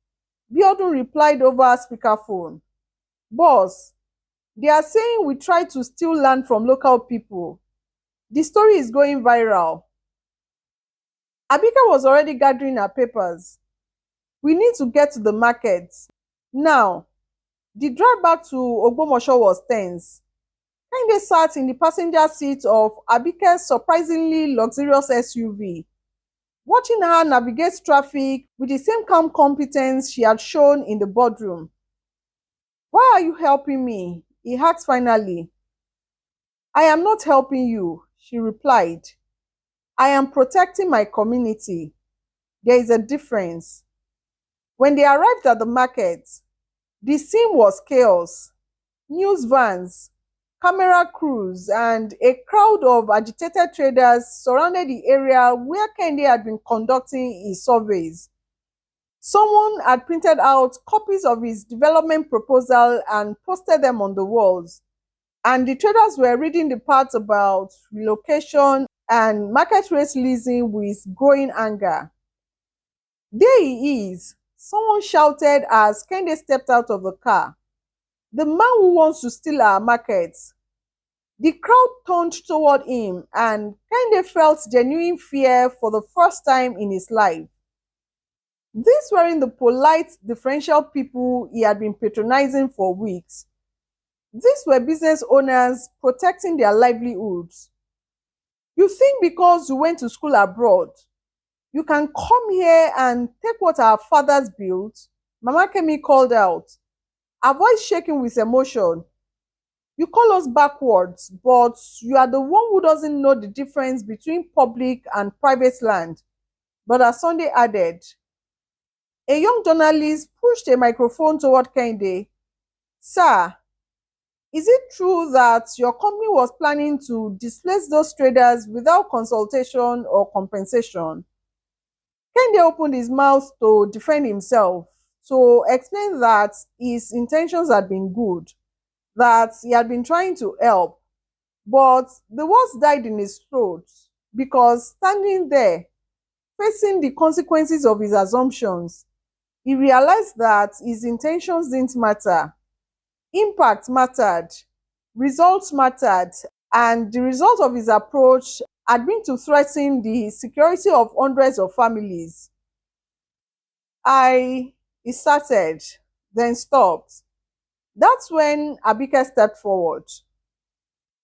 Biodun replied over speakerphone, Boss, they are saying we try to steal land from local people. The story is going viral. Abike was already gathering her papers. We need to get to the market. Now, the drive back to Ogbomoso was tense. Kehinde sat in the passenger seat of Abike's surprisingly luxurious SUV, watching her navigate traffic with the same calm competence she had shown in the boardroom. Why are you helping me? He asked finally. I am not helping you, she replied. I am protecting my community. There is a difference. When they arrived at the market, the scene was chaos. News vans, camera crews, and a crowd of agitated traders surrounded the area where Kehinde had been conducting his surveys. Someone had printed out copies of his development proposal and posted them on the walls. And the traders were reading the parts about relocation and market rate leasing with growing anger. There he is, someone shouted as Kehinde stepped out of the car. The man who wants to steal our market. The crowd turned toward him and Kehinde felt genuine fear for the first time in his life. These weren't the polite, differential people he had been patronizing for weeks. These were business owners protecting their livelihoods. You think because you went to school abroad, you can come here and take what our fathers built? Mama Kemi called out, her voice shaking with emotion. You call us backwards, but you are the one who doesn't know the difference between public and private land. Brother Sunday added. A young journalist pushed a microphone toward Kehinde. Sir, is it true that your company was planning to displace those traders without consultation or compensation? Kehinde opened his mouth to defend himself, to explain that his intentions had been good, that he had been trying to help, but the words died in his throat because standing there, facing the consequences of his assumptions, he realized that his intentions didn't matter. Impact mattered, results mattered, and the result of his approach had been to threaten the security of hundreds of families. He started, then stopped. That's when Abike stepped forward.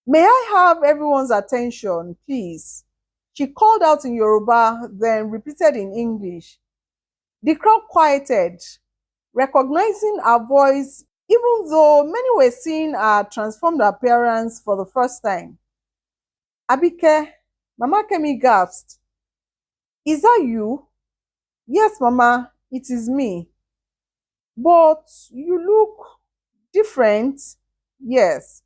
May I have everyone's attention, please? She called out in Yoruba, then repeated in English. The crowd quieted, recognizing her voice, even though many were seeing her transformed appearance for the first time. Abike, Mama Kemi gasped. Is that you? Yes, Mama, it is me. But you look different. Yes.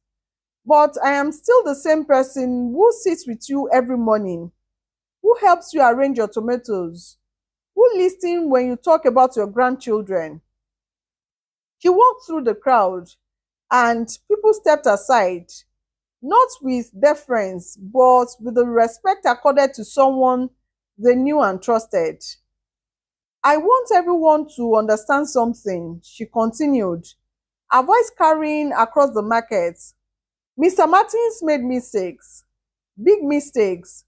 But I am still the same person who sits with you every morning, who helps you arrange your tomatoes, Who listens when you talk about your grandchildren? She walked through the crowd and people stepped aside, not with deference, but with the respect accorded to someone they knew and trusted. I want everyone to understand something, she continued, her voice carrying across the market. Mr. Martins made mistakes, big mistakes.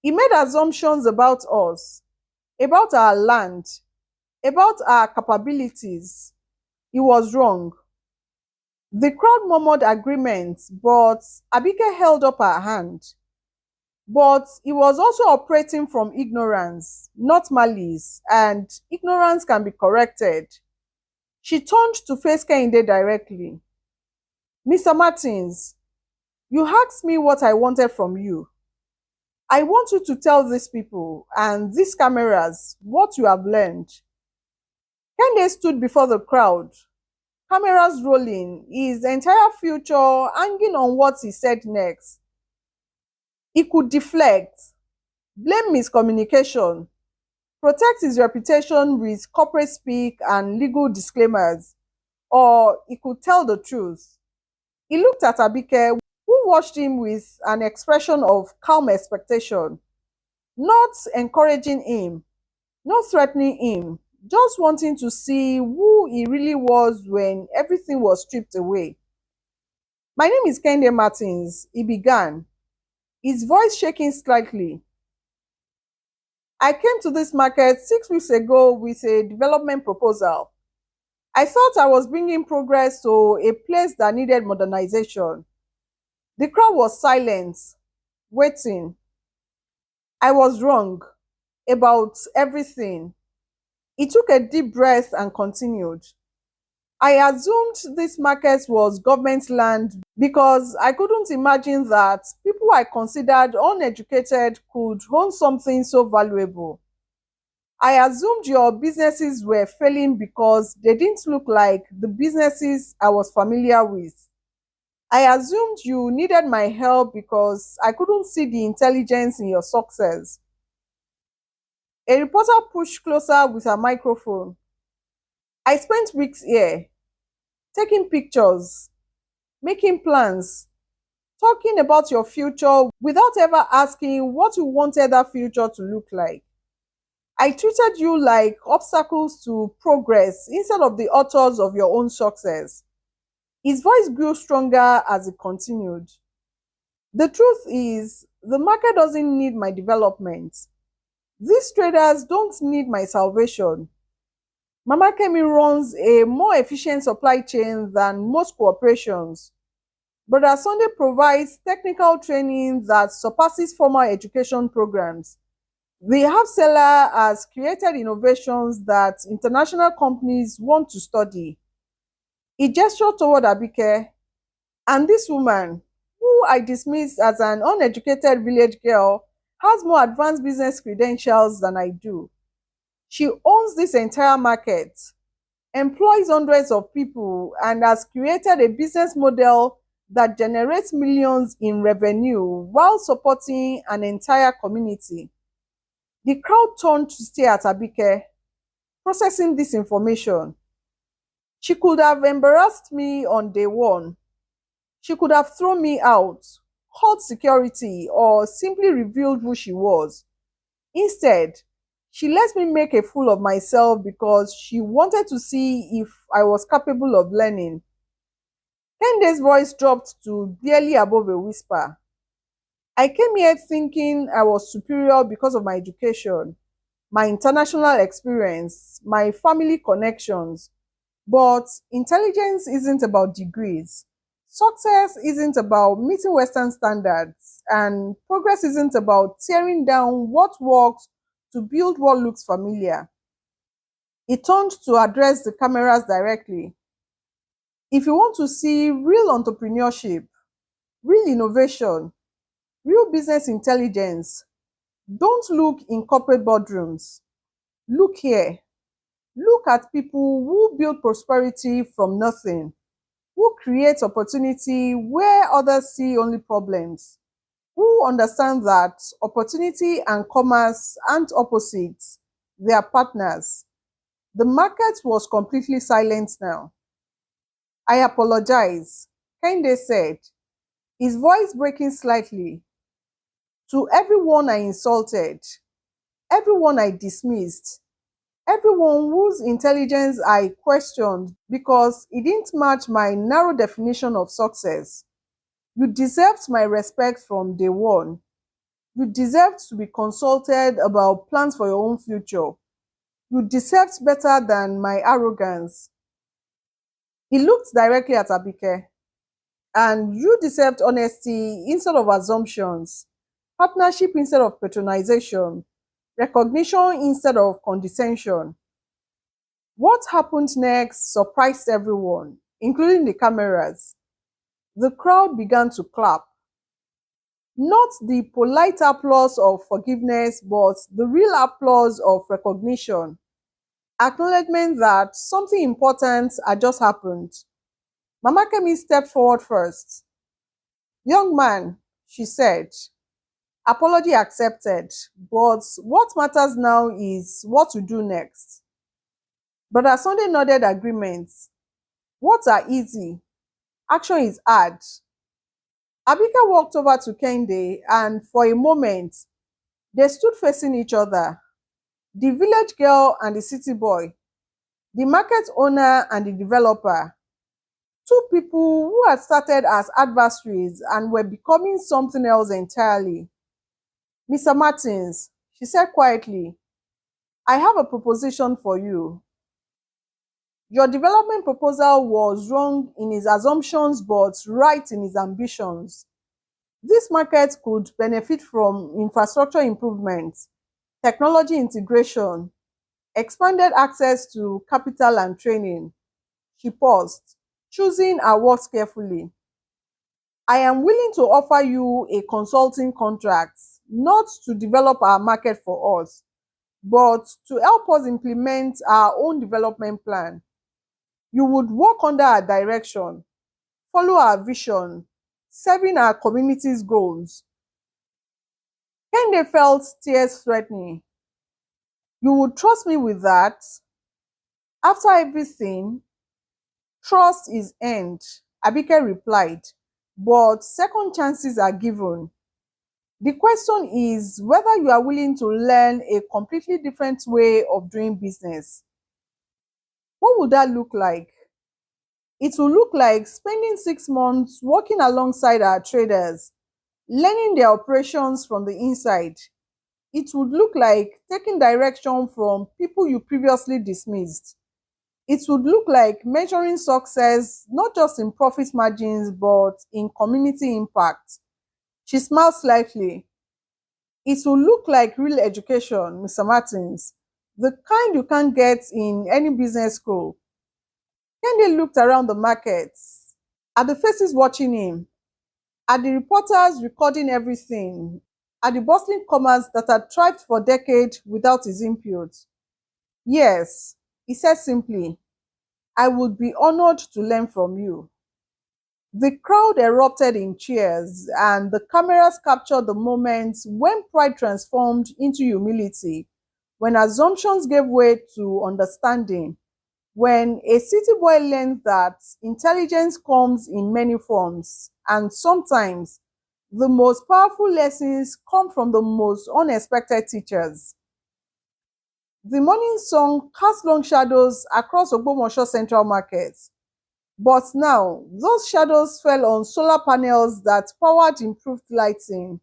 He made assumptions about us, about our land, about our capabilities. He was wrong. The crowd murmured agreement, but Abike held up her hand. But he was also operating from ignorance, not malice, and ignorance can be corrected. She turned to face Kehinde directly. Mr. Martins, you asked me what I wanted from you. I want you to tell these people and these cameras what you have learned. Kehinde stood before the crowd, cameras rolling, his entire future hanging on what he said next. He could deflect, blame miscommunication, protect his reputation with corporate speak and legal disclaimers, or he could tell the truth. He looked at Abike, who watched him with an expression of calm expectation, not encouraging him, not threatening him, just wanting to see who he really was when everything was stripped away. My name is Kehinde Martins, he began, his voice shaking slightly. I came to this market 6 weeks ago with a development proposal. I thought I was bringing progress to a place that needed modernization. The crowd was silent, waiting. I was wrong about everything. He took a deep breath and continued. I assumed this market was government land because I couldn't imagine that people I considered uneducated could own something so valuable. I assumed your businesses were failing because they didn't look like the businesses I was familiar with. I assumed you needed my help because I couldn't see the intelligence in your success. A reporter pushed closer with her microphone. I spent weeks here, taking pictures, making plans, talking about your future without ever asking what you wanted that future to look like. I treated you like obstacles to progress instead of the authors of your own success. His voice grew stronger as he continued. The truth is, the market doesn't need my development. These traders don't need my salvation. Mama Kemi runs a more efficient supply chain than most corporations. Brother Sunday provides technical training that surpasses formal education programs. The app seller has created innovations that international companies want to study. He gestured toward Abike, and this woman, who I dismissed as an uneducated village girl, has more advanced business credentials than I do. She owns this entire market, employs hundreds of people, and has created a business model that generates millions in revenue while supporting an entire community. The crowd turned to stare at Abike, processing this information. She could have embarrassed me on day one. She could have thrown me out, called security, or simply revealed who she was. Instead, she let me make a fool of myself because she wanted to see if I was capable of learning. Kende's voice dropped to barely above a whisper. I came here thinking I was superior because of my education, my international experience, my family connections. But intelligence isn't about degrees. Success isn't about meeting Western standards, and progress isn't about tearing down what works to build what looks familiar. He turned to address the cameras directly. If you want to see real entrepreneurship, real innovation, real business intelligence, don't look in corporate boardrooms. Look here. Look at people who build prosperity from nothing, who create opportunity where others see only problems, who understand that opportunity and commerce aren't opposites, their partners. The market was completely silent now. I apologize, Kehinde said, his voice breaking slightly. To everyone I insulted, everyone I dismissed, everyone whose intelligence I questioned because it didn't match my narrow definition of success. You deserved my respect from day one. You deserved to be consulted about plans for your own future. You deserved better than my arrogance. He looked directly at Abike. And you deserved honesty instead of assumptions, partnership instead of patronization, recognition instead of condescension. What happened next surprised everyone, including the cameras. The crowd began to clap. Not the polite applause of forgiveness, but the real applause of recognition. Acknowledgement that something important had just happened. Mama Kemi stepped forward first. Young man, she said, apology accepted, but what matters now is what to do next. Brother Sunday nodded agreement. Words are easy, action is hard. Abika walked over to Kehinde and for a moment, they stood facing each other. The village girl and the city boy, the market owner and the developer. Two people who had started as adversaries and were becoming something else entirely. Mr. Martins, she said quietly, I have a proposition for you. Your development proposal was wrong in its assumptions but right in its ambitions. This market could benefit from infrastructure improvements, technology integration, expanded access to capital and training. She paused, choosing her words carefully. I am willing to offer you a consulting contract, not to develop our market for us, but to help us implement our own development plan. You would work under our direction, follow our vision, serving our community's goals. Kende felt tears threatening. You would trust me with that? After everything, trust is earned, Abike replied, but second chances are given. The question is whether you are willing to learn a completely different way of doing business. What would that look like? It will look like spending 6 months working alongside our traders, learning their operations from the inside. It would look like taking direction from people you previously dismissed. It would look like measuring success not just in profit margins but in community impact. She smiled slightly. It will look like real education, Mr. Martins, the kind you can't get in any business school. Kende looked around the markets, at the faces watching him, at the reporters recording everything, at the bustling commerce that had thrived for decades without his input. Yes, he said simply, I would be honored to learn from you. The crowd erupted in cheers, and the cameras captured the moment when pride transformed into humility, when assumptions gave way to understanding, when a city boy learned that intelligence comes in many forms, and sometimes the most powerful lessons come from the most unexpected teachers. The morning sun cast long shadows across Ogbomoso Central Market, but now those shadows fell on solar panels that powered improved lighting,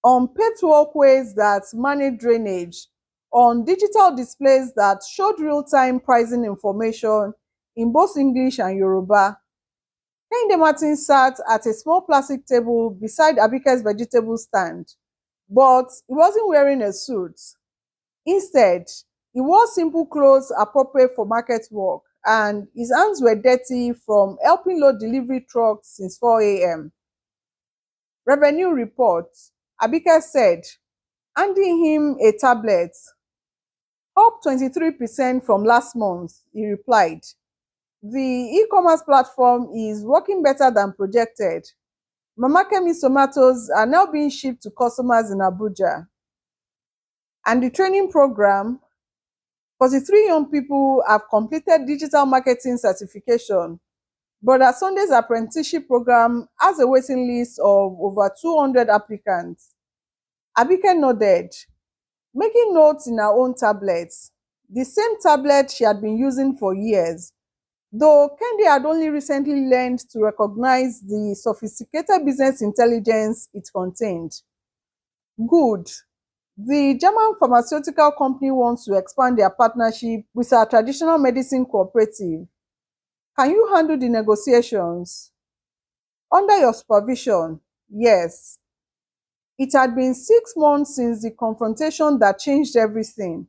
on paved walkways that managed drainage, on digital displays that showed real-time pricing information in both English and Yoruba. Kehinde Martins sat at a small plastic table beside Abike's vegetable stand, but he wasn't wearing a suit. Instead, he wore simple clothes appropriate for market work, and his hands were dirty from helping load delivery trucks since 4 a.m. Revenue report, Abike said, handing him a tablet. Up 23% from last month, he replied. The e-commerce platform is working better than projected. Mama Kemi's tomatoes are now being shipped to customers in Abuja. And the training program, 43 young people have completed digital marketing certification. Brother Sunday's apprenticeship program has a waiting list of over 200 applicants. Abike nodded, making notes in her own tablet, the same tablet she had been using for years. Though Kehinde had only recently learned to recognize the sophisticated business intelligence it contained. Good. The German pharmaceutical company wants to expand their partnership with our traditional medicine cooperative. Can you handle the negotiations? Under your supervision, yes. It had been 6 months since the confrontation that changed everything.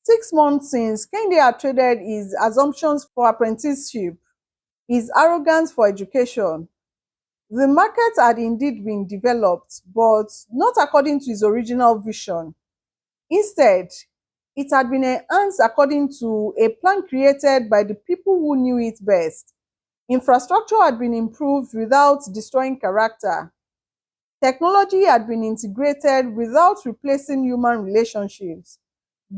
6 months since Kehinde had traded his assumptions for apprenticeship, his arrogance for education. The market had indeed been developed, but not according to his original vision. Instead, it had been enhanced according to a plan created by the people who knew it best. Infrastructure had been improved without destroying character. Technology had been integrated without replacing human relationships.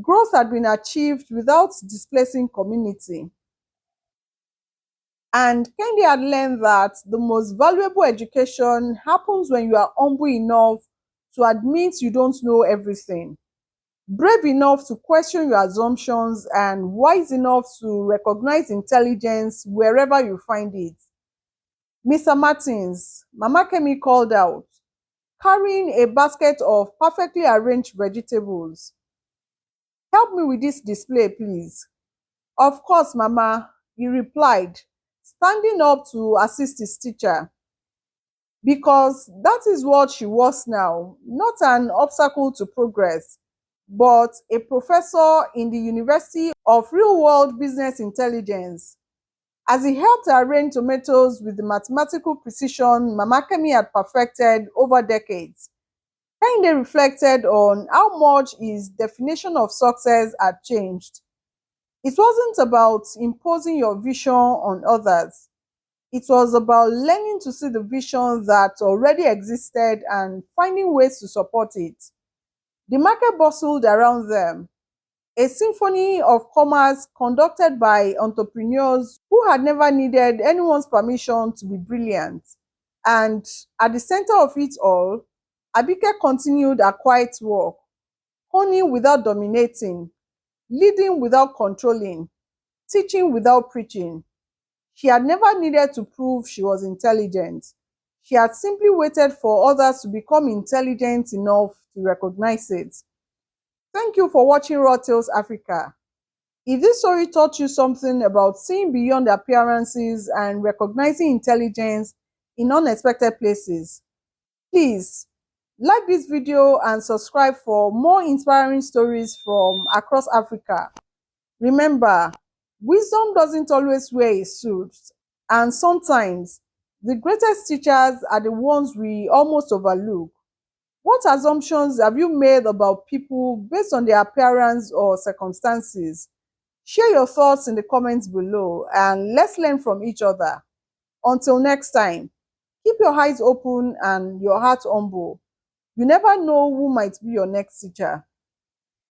Growth had been achieved without displacing community. And Kehinde had learned that the most valuable education happens when you are humble enough to admit you don't know everything, brave enough to question your assumptions, and wise enough to recognize intelligence wherever you find it. Mr. Martins, Mama Kemi called out, carrying a basket of perfectly arranged vegetables. Help me with this display, please. Of course, Mama, he replied, standing up to assist his teacher. Because that is what she was now, not an obstacle to progress, but a professor in the University of Real World Business Intelligence. As he helped arrange tomatoes with the mathematical precision Mama Kemi had perfected over decades, Kehinde reflected on how much his definition of success had changed. It wasn't about imposing your vision on others. It was about learning to see the vision that already existed and finding ways to support it. The market bustled around them, a symphony of commerce conducted by entrepreneurs who had never needed anyone's permission to be brilliant. And at the center of it all, Abike continued her quiet work, honing without dominating, leading without controlling, teaching without preaching. She had never needed to prove she was intelligent. She had simply waited for others to become intelligent enough to recognize it. Thank you for watching Raw Tales Africa. If this story taught you something about seeing beyond appearances and recognizing intelligence in unexpected places, please like this video and subscribe for more inspiring stories from across Africa. Remember, wisdom doesn't always wear a suit, and sometimes the greatest teachers are the ones we almost overlook. What assumptions have you made about people based on their appearance or circumstances? Share your thoughts in the comments below and let's learn from each other. Until next time, keep your eyes open and your heart humble. You never know who might be your next teacher.